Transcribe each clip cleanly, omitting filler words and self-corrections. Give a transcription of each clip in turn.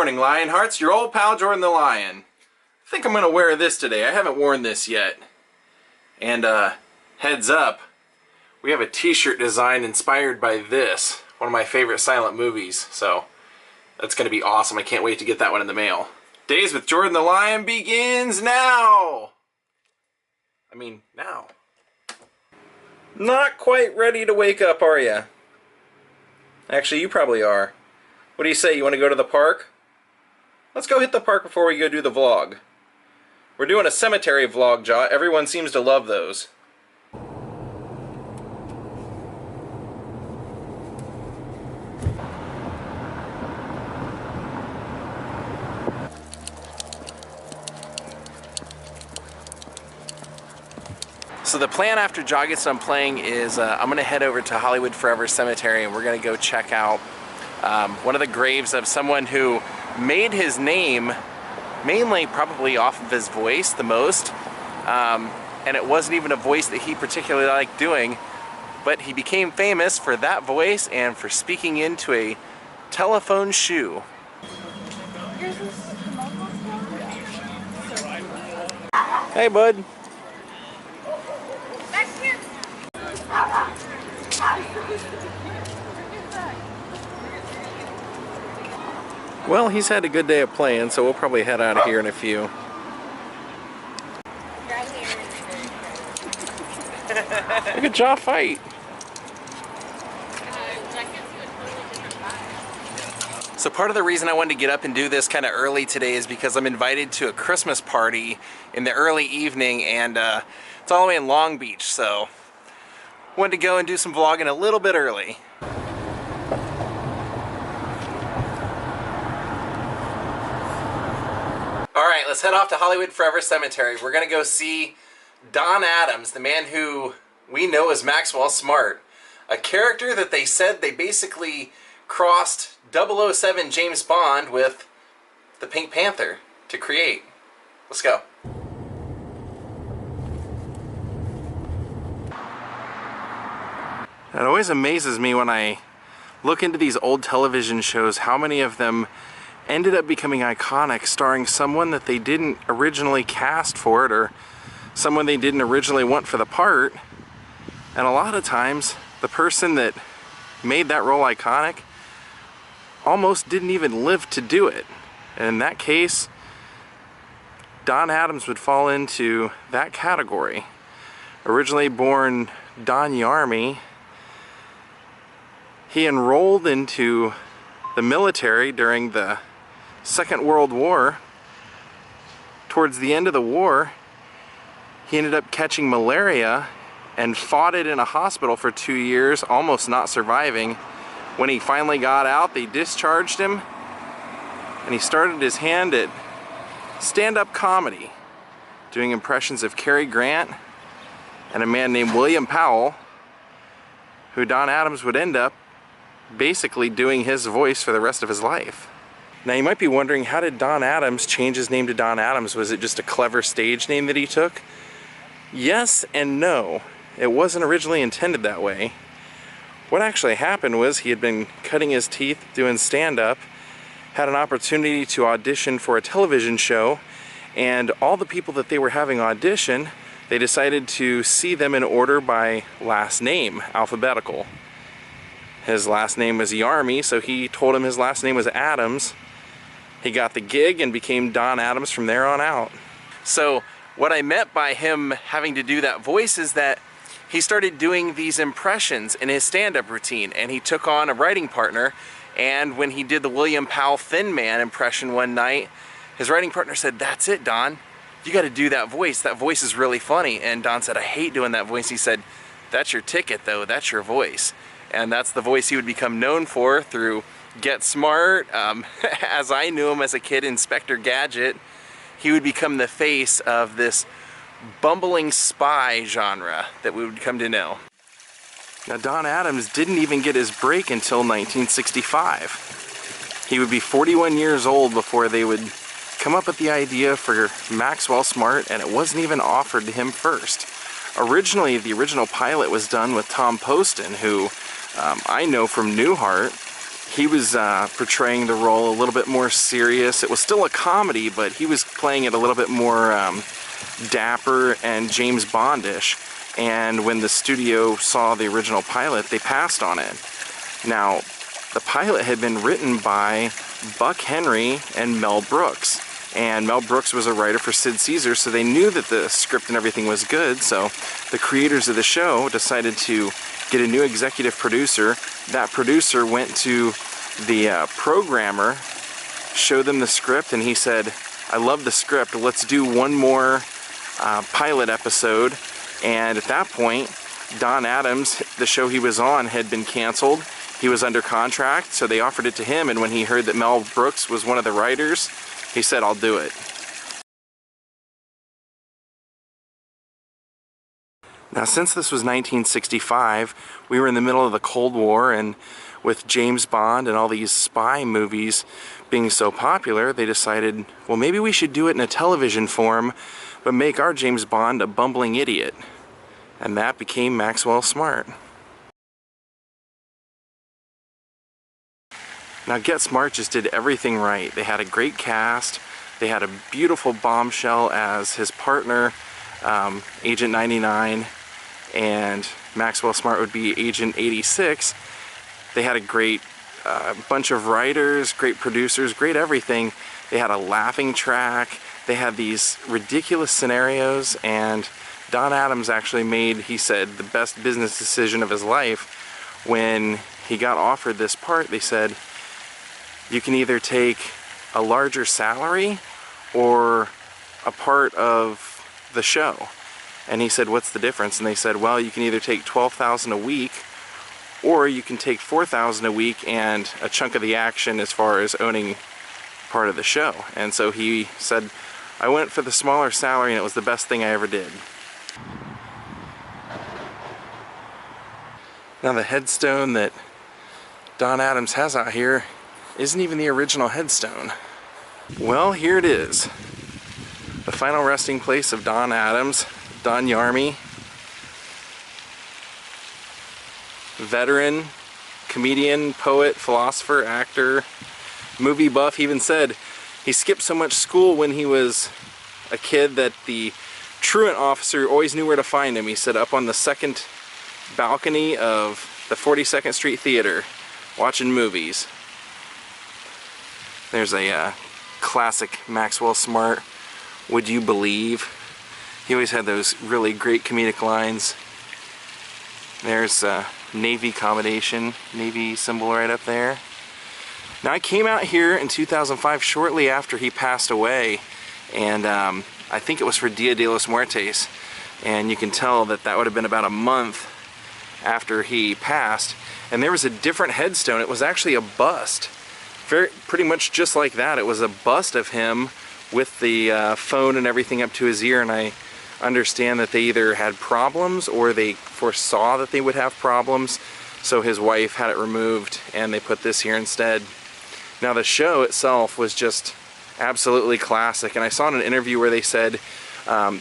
morning, Lionhearts. Your old pal Jordan the Lion. I think I'm going to wear this today. I haven't worn this yet. And heads up, we have a t-shirt design inspired by this, one of my favorite silent movies. So that's going to be awesome. I can't wait to get that one in the mail. Daze with Jordan the Lion begins now. I mean, now. Not quite ready to wake up, are you? Actually, you probably are. What do you say? You want to go to the park? Let's go hit the park before we go do the vlog. We're doing a cemetery vlog, Jot. Everyone seems to love those. So the plan after Jot gets done playing is I'm going to head over to Hollywood Forever Cemetery and we're going to go check out one of the graves of someone who made his name mainly probably off of his voice the most, and it wasn't even a voice that he particularly liked doing, but he became famous for that voice and for speaking into a telephone shoe. Hey, bud. Well, he's had a good day of playing, so we'll probably head out of here in a few. Look at Jaw fight. So part of the reason I wanted to get up and do this kind of early today is because I'm invited to a Christmas party in the early evening, and it's all the way in Long Beach, so wanted to go and do some vlogging a little bit early. Alright, let's head off to Hollywood Forever Cemetery. We're going to go see Don Adams, the man who we know as Maxwell Smart. A character that they said they basically crossed 007 James Bond with the Pink Panther to create. Let's go. It always amazes me when I look into these old television shows how many of them ended up becoming iconic, starring someone that they didn't originally cast for it or someone they didn't originally want for the part. And a lot of times the person that made that role iconic almost didn't even live to do it. And in that case, Don Adams would fall into that category. Originally born Don Yarmy, he enrolled into the military during the Second World War. Towards the end of the war, he ended up catching malaria and fought it in a hospital for 2 years, almost not surviving. When he finally got out, they discharged him, and he started his hand at stand-up comedy, doing impressions of Cary Grant and a man named William Powell, who Don Adams would end up basically doing his voice for the rest of his life. Now you might be wondering, how did Don Adams change his name to Don Adams? Was it just a clever stage name that he took? Yes and no. It wasn't originally intended that way. What actually happened was he had been cutting his teeth doing stand-up, had an opportunity to audition for a television show, and all the people that they were having audition, they decided to see them in order by last name, alphabetical. His last name was Yarmy, so he told him his last name was Adams. He got the gig and became Don Adams from there on out. So what I meant by him having to do that voice is that he started doing these impressions in his stand-up routine, and he took on a writing partner, and when he did the William Powell Thin Man impression one night, his writing partner said, "That's it, Don. You got to do that voice. That voice is really funny." And Don said, "I hate doing that voice." He said, "That's your ticket, though. That's your voice." And that's the voice he would become known for through Get Smart. As I knew him as a kid, Inspector Gadget. He would become the face of this bumbling spy genre that we would come to know. Now, Don Adams didn't even get his break until 1965. He would be 41 years old before they would come up with the idea for Maxwell Smart, and it wasn't even offered to him first. Originally, the original pilot was done with Tom Poston, who I know from Newhart. he was portraying the role a little bit more serious. It was still a comedy, but he was playing it a little bit more dapper and James Bondish. And when the studio saw the original pilot, they passed on it. Now, the pilot had been written by Buck Henry and Mel Brooks. And Mel Brooks was a writer for Sid Caesar, so they knew that the script and everything was good. So the creators of the show decided to get a new executive producer. That producer went to the programmer, showed them the script, and he said, I love the script, let's do one more pilot episode. And at that point, Don Adams, the show he was on, had been canceled. He was under contract, so they offered it to him, and when he heard that Mel Brooks was one of the writers, he said, I'll do it. Now, since this was 1965, we were in the middle of the Cold War, and with James Bond and all these spy movies being so popular, they decided, well, maybe we should do it in a television form, but make our James Bond a bumbling idiot. And that became Maxwell Smart. Now, Get Smart just did everything right. They had a great cast. They had a beautiful bombshell as his partner, Agent 99, and Maxwell Smart would be Agent 86. They had a great bunch of writers, great producers, great everything. They had a laughing track. They had these ridiculous scenarios, and Don Adams actually made, he said, the best business decision of his life when he got offered this part. They said, you can either take a larger salary or a part of the show. And he said, what's the difference? And they said, well, you can either take $12,000 a week, or you can take $4,000 a week and a chunk of the action as far as owning part of the show. And so he said, I went for the smaller salary, and it was the best thing I ever did. Now, the headstone that Don Adams has out here isn't even the original headstone. Well, here it is. The final resting place of Don Adams, Don Yarmy. Veteran, comedian, poet, philosopher, actor, movie buff. He even said he skipped so much school when he was a kid that the truant officer always knew where to find him. He said up on the second balcony of the 42nd Street Theater, watching movies. There's a classic Maxwell Smart, Would You Believe? He always had those really great comedic lines. There's Navy accommodation, Navy symbol right up there. Now, I came out here in 2005 shortly after he passed away, and I think it was for Dia de los Muertos, and you can tell that that would have been about a month after he passed, and there was a different headstone. It was actually a bust, pretty much just like that. It was a bust of him with the phone and everything up to his ear, and I understand that they either had problems or they foresaw that they would have problems, so his wife had it removed and they put this here instead. Now, the show itself was just absolutely classic, and I saw in an interview where they said,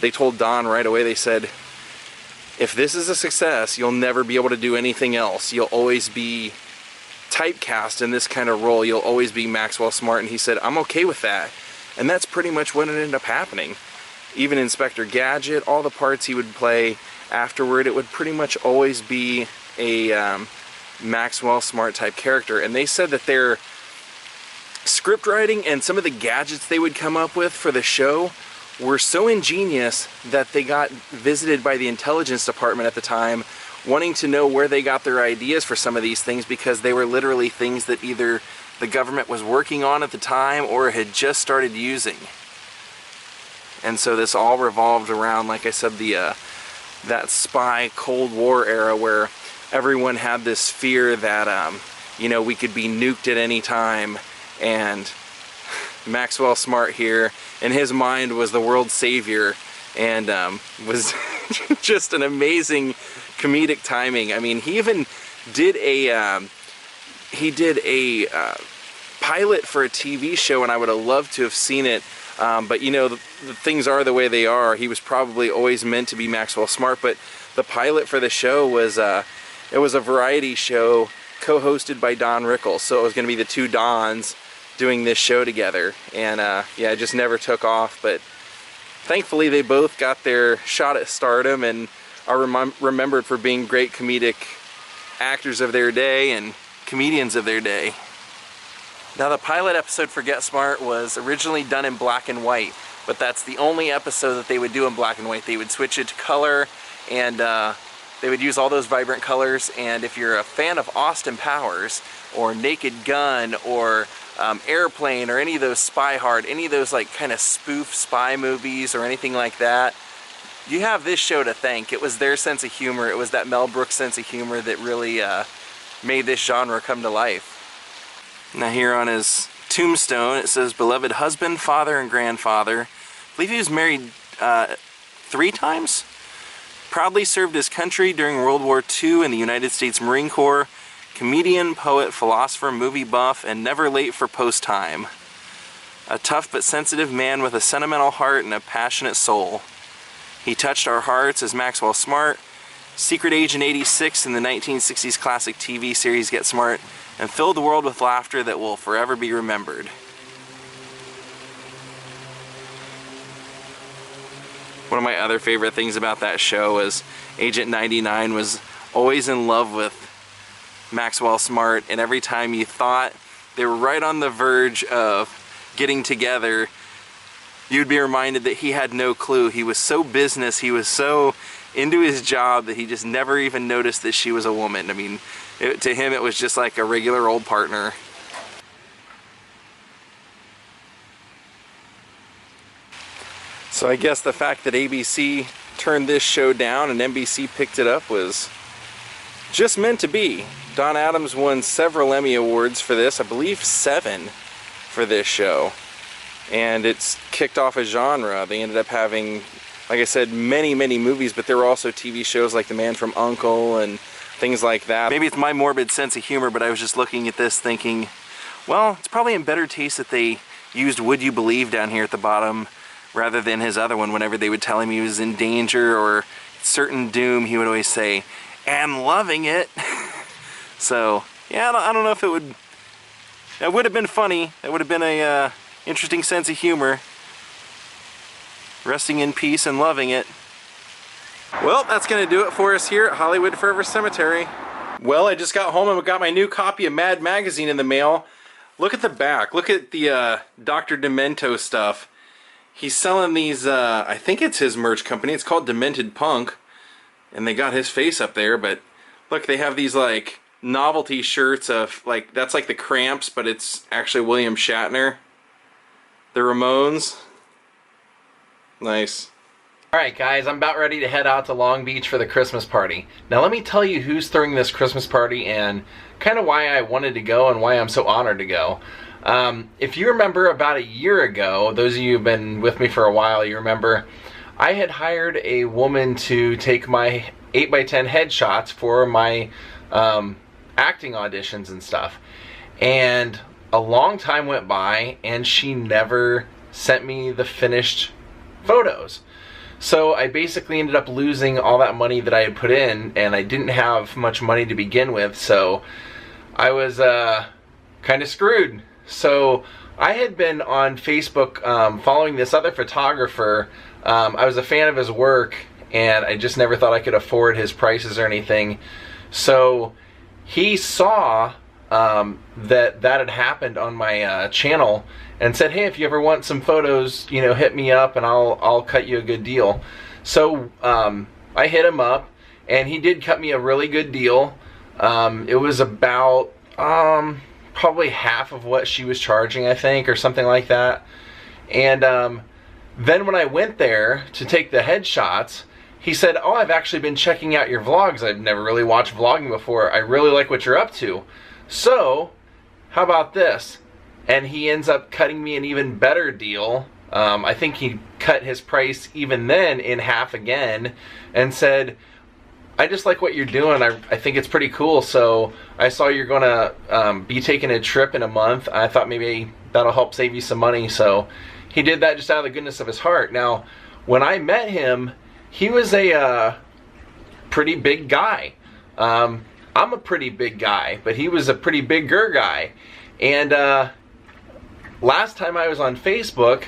they told Don right away, they said, if this is a success, you'll never be able to do anything else. You'll always be typecast in this kind of role. You'll always be Maxwell Smart. And he said, I'm okay with that. And that's pretty much what ended up happening. Even Inspector Gadget, all the parts he would play afterward, it would pretty much always be a Maxwell Smart type character. And they said that their script writing and some of the gadgets they would come up with for the show were so ingenious that they got visited by the intelligence department at the time, wanting to know where they got their ideas for some of these things, because they were literally things that either the government was working on at the time or had just started using. And so this all revolved around, like I said, the that spy Cold War era where everyone had this fear that you know, we could be nuked at any time, and Maxwell Smart here, in his mind, was the world's savior, and was just an amazing comedic timing. I mean, he even did a pilot for a TV show, and I would have loved to have seen it. But you know, the things are the way they are. He was probably always meant to be Maxwell Smart, but the pilot for the show was it was a variety show co-hosted by Don Rickles, so it was going to be the two Dons doing this show together, and yeah, it just never took off, but thankfully they both got their shot at stardom and are remembered for being great comedic actors of their day and comedians of their day. Now, the pilot episode for Get Smart was originally done in black and white, but that's the only episode that they would do in black and white. They would switch it to color, and they would use all those vibrant colors. And if you're a fan of Austin Powers or Naked Gun or Airplane or any of those Spy Hard, any of those like kind of spoof spy movies or anything like that, you have this show to thank. It was their sense of humor. It was that Mel Brooks sense of humor that really made this genre come to life. Now, here on his tombstone it says beloved husband, father, and grandfather. I believe he was married 3 times. Proudly served his country during World War II in the United States Marine Corps. Comedian, poet, philosopher, movie buff, and never late for post time. A tough but sensitive man with a sentimental heart and a passionate soul. He touched our hearts as Maxwell Smart, secret agent 86 in the 1960s classic TV series Get Smart, and filled the world with laughter that will forever be remembered. One of my other favorite things about that show was Agent 99 was always in love with Maxwell Smart, and every time you thought they were right on the verge of getting together, you'd be reminded that he had no clue. He was so business, he was so into his job that he just never even noticed that she was a woman. I mean, to him it was just like a regular old partner. So I guess the fact that ABC turned this show down and NBC picked it up was just meant to be. Don Adams won several Emmy Awards for this, I believe 7 for this show. And it's kicked off a genre. They ended up having, like I said, many movies, but there were also TV shows like The Man from U.N.C.L.E. and things like that. Maybe it's my morbid sense of humor, but I was just looking at this thinking, well, it's probably in better taste that they used Would You Believe down here at the bottom rather than his other one. Whenever they would tell him he was in danger or certain doom, he would always say, "and loving it." So, yeah, I don't know if it would have been funny. It would have been a interesting sense of humor. Resting in peace and loving it. Well, that's going to do it for us here at Hollywood Forever Cemetery. Well, I just got home and got my new copy of Mad Magazine in the mail. Look at the back. Look at the Dr. Demento stuff. He's selling these, I think it's his merch company. It's called Demented Punk. And they got his face up there, but look, they have these like novelty shirts of like, that's like the Cramps, but it's actually William Shatner. The Ramones. Nice. Alright guys, I'm about ready to head out to Long Beach for the Christmas party. Now let me tell you who's throwing this Christmas party and kind of why I wanted to go and why I'm so honored to go. If you remember about a year ago, those of you who've been with me for a while, you remember I had hired a woman to take my 8x10 headshots for my acting auditions and stuff. And a long time went by and she never sent me the finished photos. So I basically ended up losing all that money that I had put in, and I didn't have much money to begin with, so I was kind of screwed. So I had been on Facebook following this other photographer. I was a fan of his work, and I just never thought I could afford his prices or anything. So he saw that had happened on my channel and said, hey, if you ever want some photos, you know, hit me up and I'll cut you a good deal. So I hit him up and he did cut me a really good deal. It was about probably half of what she was charging, I think, or something like that. And then when I went there to take the headshots, he said, oh, I've actually been checking out your vlogs. I've never really watched vlogging before. I really like what you're up to. So, how about this? And he ends up cutting me an even better deal. I think he cut his price even then in half again and said, I just like what you're doing. I think it's pretty cool. So I saw you're going to be taking a trip in a month. I thought maybe that'll help save you some money. So he did that just out of the goodness of his heart. Now, when I met him, he was a pretty big guy. I'm a pretty big guy, but he was a pretty bigger guy. And last time I was on Facebook,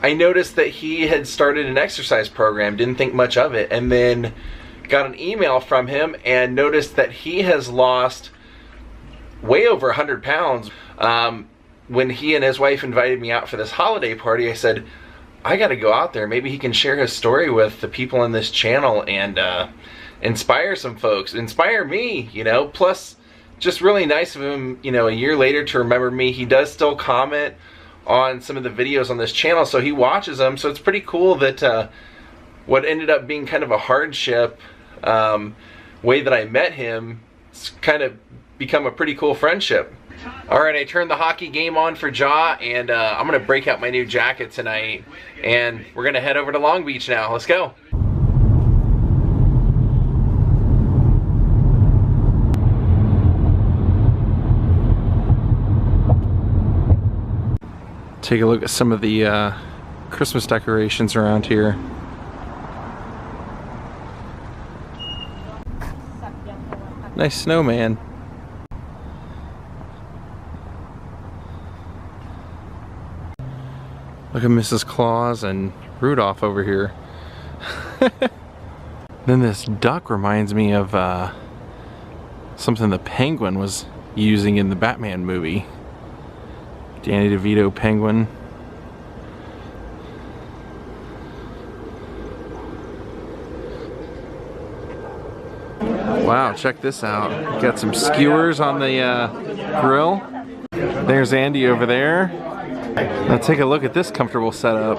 I noticed that he had started an exercise program, didn't think much of it, and then got an email from him and noticed that he has lost way over 100 pounds. When he and his wife invited me out for this holiday party, I said, I gotta go out there. Maybe he can share his story with the people on this channel and inspire some folks. Inspire me, you know. Plus, just really nice of him, you know, a year later to remember me. He does still comment on some of the videos on this channel, so he watches them. So it's pretty cool that what ended up being kind of a hardship way that I met him, it's kind of become a pretty cool friendship. Alright, I turned the hockey game on for Jaw, and I'm going to break out my new jacket tonight, and we're going to head over to Long Beach now. Let's go! Take a look at some of the Christmas decorations around here. Nice snowman. Look at Mrs. Claus and Rudolph over here. Then this duck reminds me of something the Penguin was using in the Batman movie. Danny DeVito penguin. Wow, check this out. Got some skewers on the grill. There's Andy over there. Now take a look at this comfortable setup.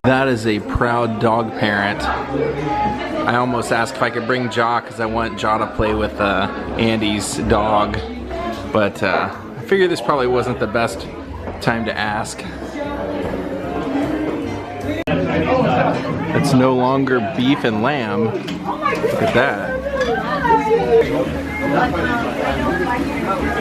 That is a proud dog parent. I almost asked if I could bring Jaw because I want Jaw to play with Andy's dog. But I figured this probably wasn't the best time to ask. It's no longer beef and lamb. Look at that.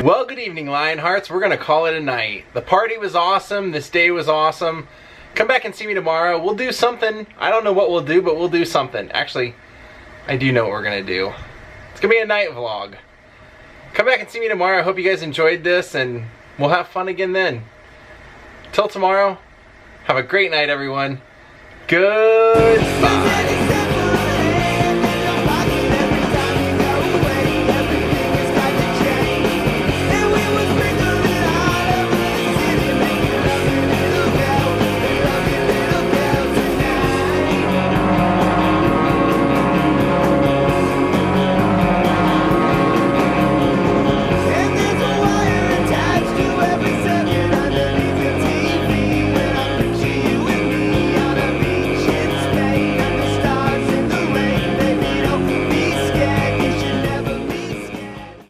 Well, good evening, Lionhearts. We're gonna call it a night. The party was awesome. This day was awesome. Come back and see me tomorrow. We'll do something. I don't know what we'll do, but we'll do something. Actually, I do know what we're gonna do. It's gonna be a night vlog. Come back and see me tomorrow. I hope you guys enjoyed this, and we'll have fun again then. Till tomorrow, have a great night, everyone. Goodbye.